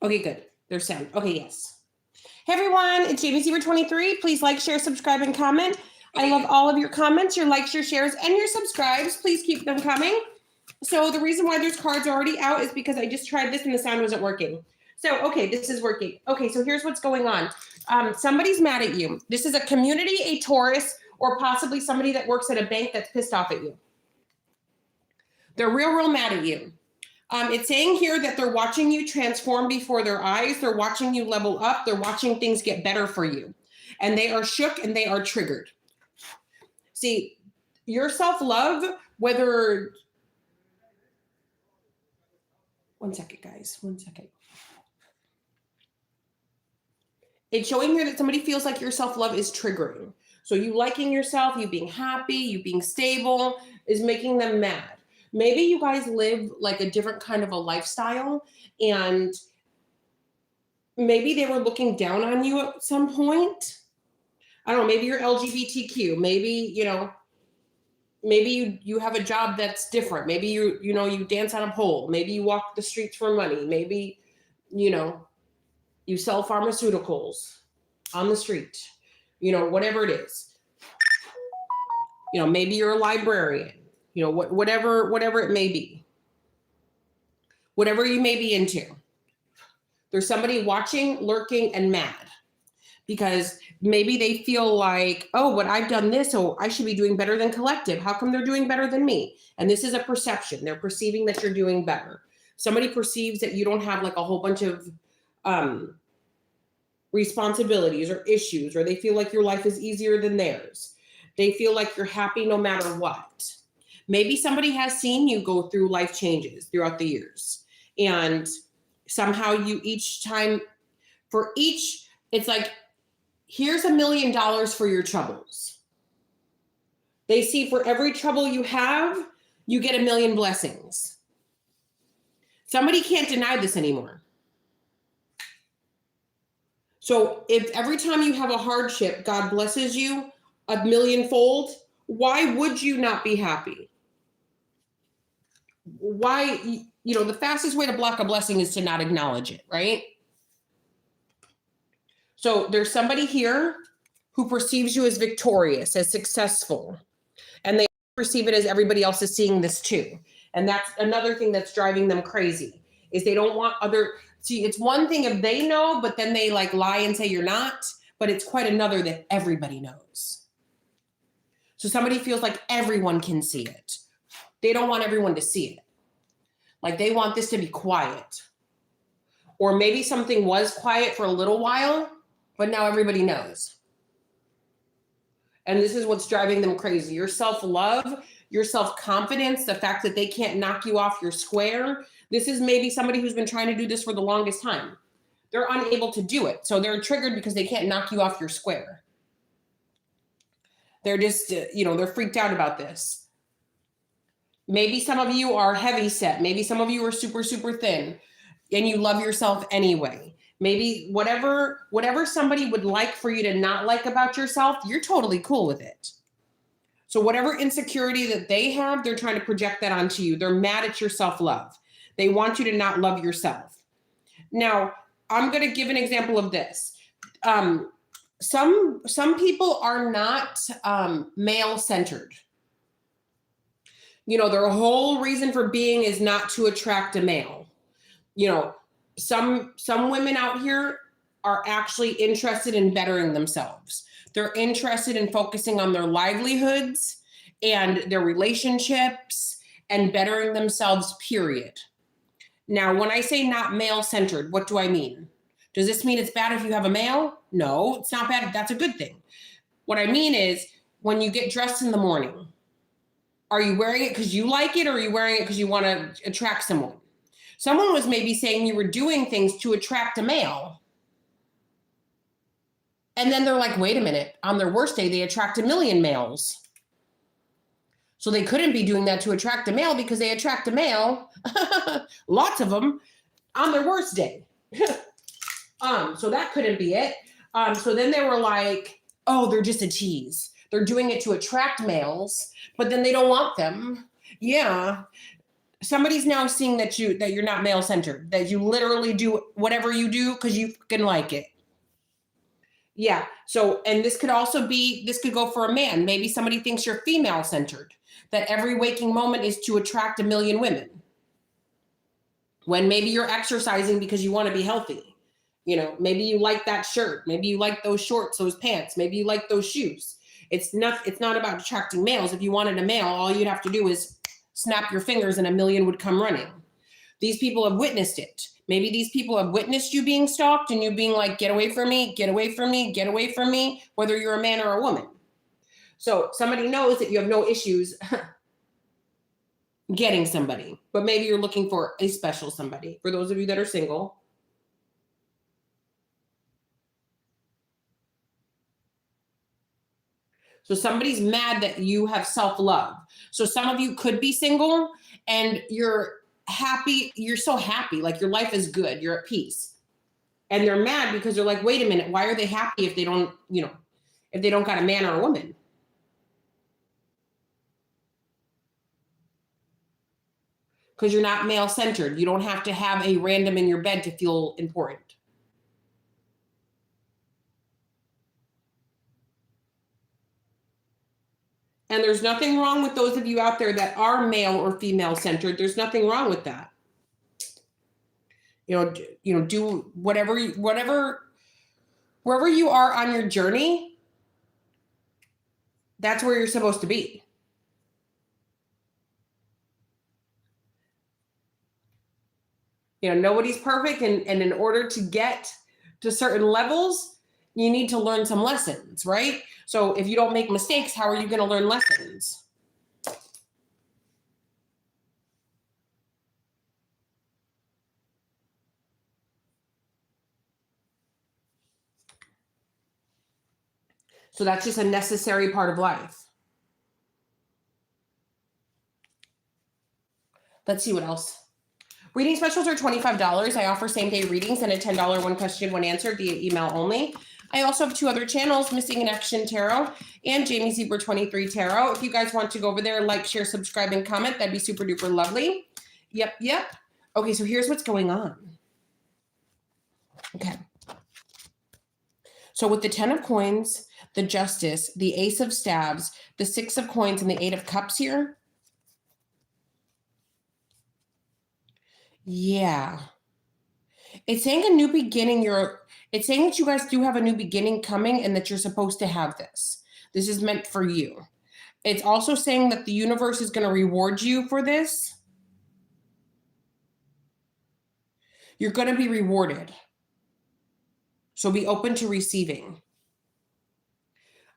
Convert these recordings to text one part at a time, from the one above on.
Okay, good. There's sound. Okay, yes. Hey everyone, it's Jamie Seaver 23. Please like, share, subscribe, and comment. I love all of your comments, your likes, your shares, and your subscribes. Please keep them coming. So the reason why there's cards already out is because I just tried this and the sound wasn't working. So, okay, this is working. Okay, so here's what's going on. Somebody's mad at you. This is a community, a Taurus, or possibly somebody that works at a bank that's pissed off at you. They're real mad at you. It's saying here that they're watching you transform before their eyes. They're watching you level up. They're watching things get better for you. And they are shook and they are triggered. See, your self-love, whether... One second, guys. One second. It's showing here that somebody feels like your self-love is triggering. So you liking yourself, you being happy, you being stable is making them mad. Maybe you guys live like a different kind of a lifestyle and maybe they were looking down on you at some point. I don't know, maybe you're LGBTQ, maybe, maybe you have a job that's different. Maybe you dance on a pole. Maybe you walk the streets for money. Maybe, you sell pharmaceuticals on the street, whatever it is. Maybe you're a librarian, whatever it may be. Whatever you may be into. There's somebody watching, lurking, and mad. Because maybe they feel like, oh, what I've done this, so I should be doing better than collective. How come they're doing better than me? And this is a perception. They're perceiving that you're doing better. Somebody perceives that you don't have like a whole bunch of responsibilities or issues, or they feel like your life is easier than theirs. They feel like you're happy no matter what. Maybe somebody has seen you go through life changes throughout the years. And somehow it's like, here's $1 million for your troubles. They see for every trouble you have, you get 1 million blessings. Somebody can't deny this anymore. So if every time you have a hardship, God blesses you 1 millionfold, why would you not be happy? Why, the fastest way to block a blessing is to not acknowledge it, right? So there's somebody here who perceives you as victorious, as successful, and they perceive it as everybody else is seeing this too. And that's another thing that's driving them crazy, is they don't want it's one thing if they know, but then they like lie and say you're not, but it's quite another that everybody knows. So somebody feels like everyone can see it. They don't want everyone to see it. Like they want this to be quiet. Or maybe something was quiet for a little while, but now everybody knows. And this is what's driving them crazy. Your self-love, your self-confidence, the fact that they can't knock you off your square. This is maybe somebody who's been trying to do this for the longest time. They're unable to do it. So they're triggered because they can't knock you off your square. They're just, they're freaked out about this. Maybe some of you are heavy set. Maybe some of you are super, super thin and you love yourself anyway. Maybe whatever somebody would like for you to not like about yourself, you're totally cool with it. So whatever insecurity that they have, they're trying to project that onto you. They're mad at your self-love. They want you to not love yourself. Now, I'm going to give an example of this. Some people are not male-centered. Their whole reason for being is not to attract a male. Some women out here are actually interested in bettering themselves. They're interested in focusing on their livelihoods and their relationships and bettering themselves, period. Now, when I say not male-centered, what do I mean? Does this mean it's bad if you have a male? No, it's not bad. That's a good thing. What I mean is when you get dressed in the morning, are you wearing it because you like it, or are you wearing it because you want to attract someone? Someone was maybe saying you were doing things to attract a male. And then they're like, wait a minute, on their worst day, they attract 1 million males. So they couldn't be doing that to attract a male because they attract a male, lots of them, on their worst day. So that couldn't be it. So then they were like, oh, they're just a tease. They're doing it to attract males, but then they don't want them. Yeah. somebody's now seeing that you're not male centered, that you literally do whatever you do because you fucking like it. Yeah. So, and this could go for a man. Maybe somebody thinks you're female centered, that every waking moment is to attract a million women. When maybe you're exercising because you want to be healthy. You know, maybe you like that shirt. Maybe you like those shorts, those pants. Maybe you like those shoes. It's not about attracting males. If you wanted a male, all you'd have to do is snap your fingers and a million would come running. These people have witnessed it. Maybe these people have witnessed you being stalked and you being like, get away from me, get away from me, get away from me, whether you're a man or a woman. So somebody knows that you have no issues getting somebody, but maybe you're looking for a special somebody. For those of you that are single. So somebody's mad that you have self-love. So some of you could be single and you're happy. You're so happy. Like your life is good. You're at peace. And they're mad because they're like, wait a minute. Why are they happy if they don't, if they don't got a man or a woman? Because you're not male centered. You don't have to have a random in your bed to feel important. And there's nothing wrong with those of you out there that are male or female centered. There's nothing wrong with that. Do wherever you are on your journey, that's where you're supposed to be. Nobody's perfect. And in order to get to certain levels, you need to learn some lessons, right? So if you don't make mistakes, how are you going to learn lessons? So that's just a necessary part of life. Let's see what else. Reading specials are $25. I offer same-day readings and a $10 one question, one answer via email only. I also have 2 other channels, Missing in Action Tarot and Jamie Zebra 23 Tarot. If you guys want to go over there, like, share, subscribe, and comment, that'd be super duper lovely. Yep. Okay, so here's what's going on. Okay. So with the 10 of coins, the Justice, the Ace of Staves, the 6 of coins, and the 8 of cups here. Yeah. It's saying a new beginning. It's saying that you guys do have a new beginning coming and that you're supposed to have this. This is meant for you. It's also saying that the universe is going to reward you for this. You're going to be rewarded. So be open to receiving.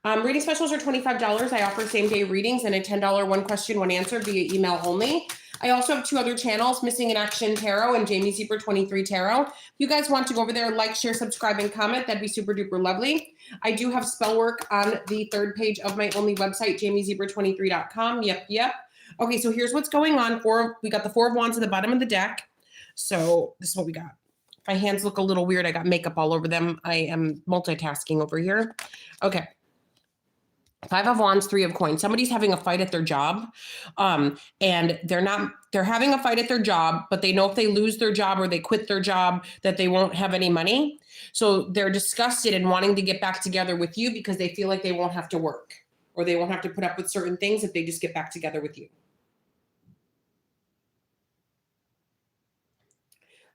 Reading specials are $25. I offer same-day readings and a $10 one question, one answer via email only. I also have 2 other channels, Missing in Action Tarot and Jamie Zebra 23 Tarot. If you guys want to go over there, like, share, subscribe, and comment, that'd be super duper lovely. I do have spell work on the 3rd page of my only website, jamiezebra23.com. Yep. Okay, so here's what's going on. We got the 4 of Wands at the bottom of the deck. So this is what we got. My hands look a little weird. I got makeup all over them. I am multitasking over here. Okay. 5 of Wands, 3 of coins. Somebody's having a fight at their job. And they're having a fight at their job, but they know if they lose their job or they quit their job, that they won't have any money. So they're disgusted and wanting to get back together with you because they feel like they won't have to work or they won't have to put up with certain things if they just get back together with you.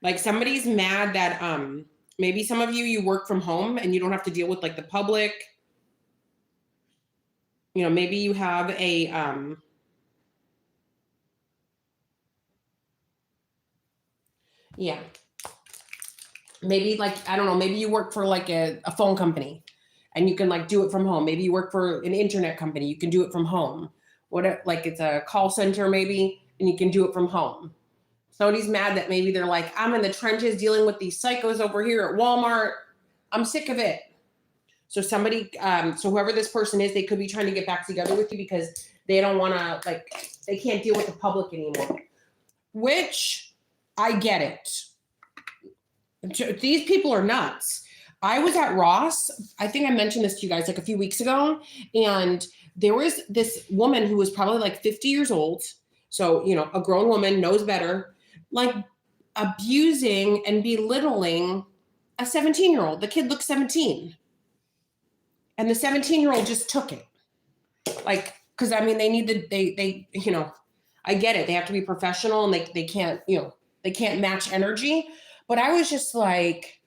Like somebody's mad that maybe some of you work from home and you don't have to deal with like the public. Maybe you have a maybe like, I don't know, maybe you work for like a phone company and you can like do it from home. Maybe you work for an internet company, you can do it from home. Like it's a call center maybe, and you can do it from home. Somebody's mad that maybe they're like, I'm in the trenches dealing with these psychos over here at Walmart. I'm sick of it. So so whoever this person is, they could be trying to get back together with you because they don't want to, they can't deal with the public anymore, which I get it. These people are nuts. I was at Ross. I think I mentioned this to you guys like a few weeks ago. And there was this woman who was probably like 50 years old, So, a grown woman knows better, like abusing and belittling a 17-year-old. The kid looks 17. And the 17-year-old just took it. Like, because they need they I get it. They have to be professional and they can't, they can't match energy. But I was just like,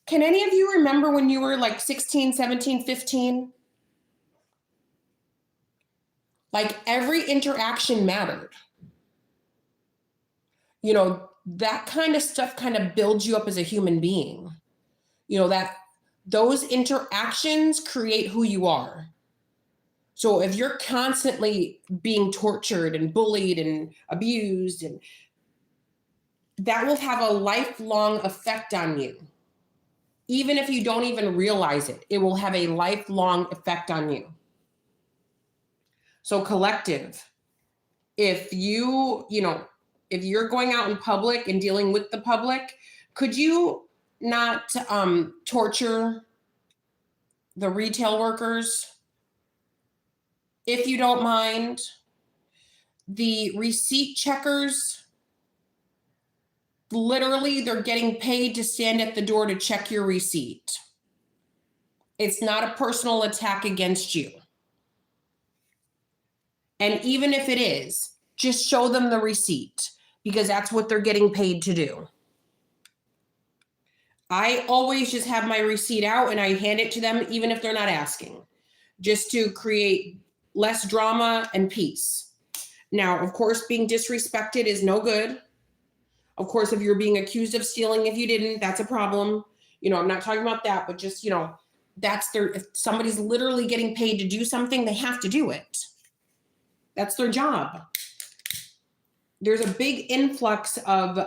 can any of you remember when you were like 16, 17, 15? Like every interaction mattered. That kind of stuff kind of builds you up as a human being. That those interactions create who you are. So if you're constantly being tortured and bullied and abused, and that will have a lifelong effect on you. Even if you don't even realize it, it will have a lifelong effect on you. So collective, if if you're going out in public and dealing with the public, could you not torture the retail workers? If you don't mind, the receipt checkers, literally, they're getting paid to stand at the door to check your receipt. It's not a personal attack against you. And even if it is, just show them the receipt because that's what they're getting paid to do. I always just have my receipt out and I hand it to them, even if they're not asking, just to create less drama and peace. Now, of course, being disrespected is no good. Of course, if you're being accused of stealing, if you didn't, that's a problem. I'm not talking about that, but just, if somebody's literally getting paid to do something, they have to do it. That's their job. There's a big influx of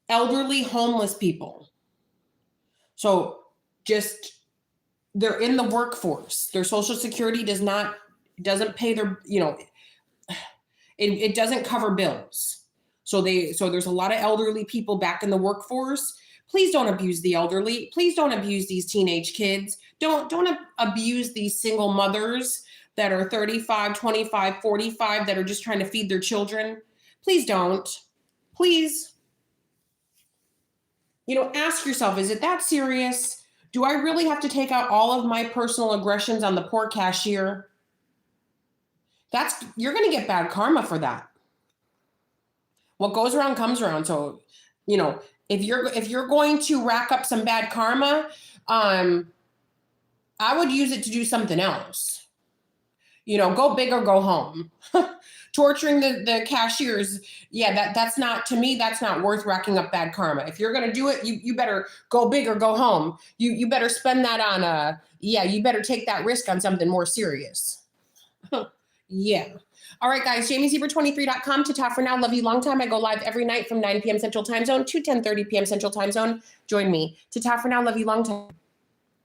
elderly homeless people. So they're in the workforce. Their Social Security doesn't pay their, it doesn't cover bills. So there's a lot of elderly people back in the workforce. Please don't abuse the elderly. Please don't abuse these teenage kids. Don't abuse these single mothers that are 35, 25, 45 that are just trying to feed their children. Please don't. Please. Ask yourself, is it that serious? Do I really have to take out all of my personal aggressions on the poor cashier? You're going to get bad karma for that. What goes around comes around. So, if you're going to rack up some bad karma, I would use it to do something else. Go big or go home. Torturing the cashiers, that's not, to me, that's not worth racking up bad karma. If you're going to do it, you better go big or go home. You better spend that on you better take that risk on something more serious. Yeah. All right, guys, JamieZebra23.com. To talk for now. Love you long time. I go live every night from 9 p.m. Central Time Zone to 10:30 p.m. Central Time Zone. Join me. To talk for now. Love you long time.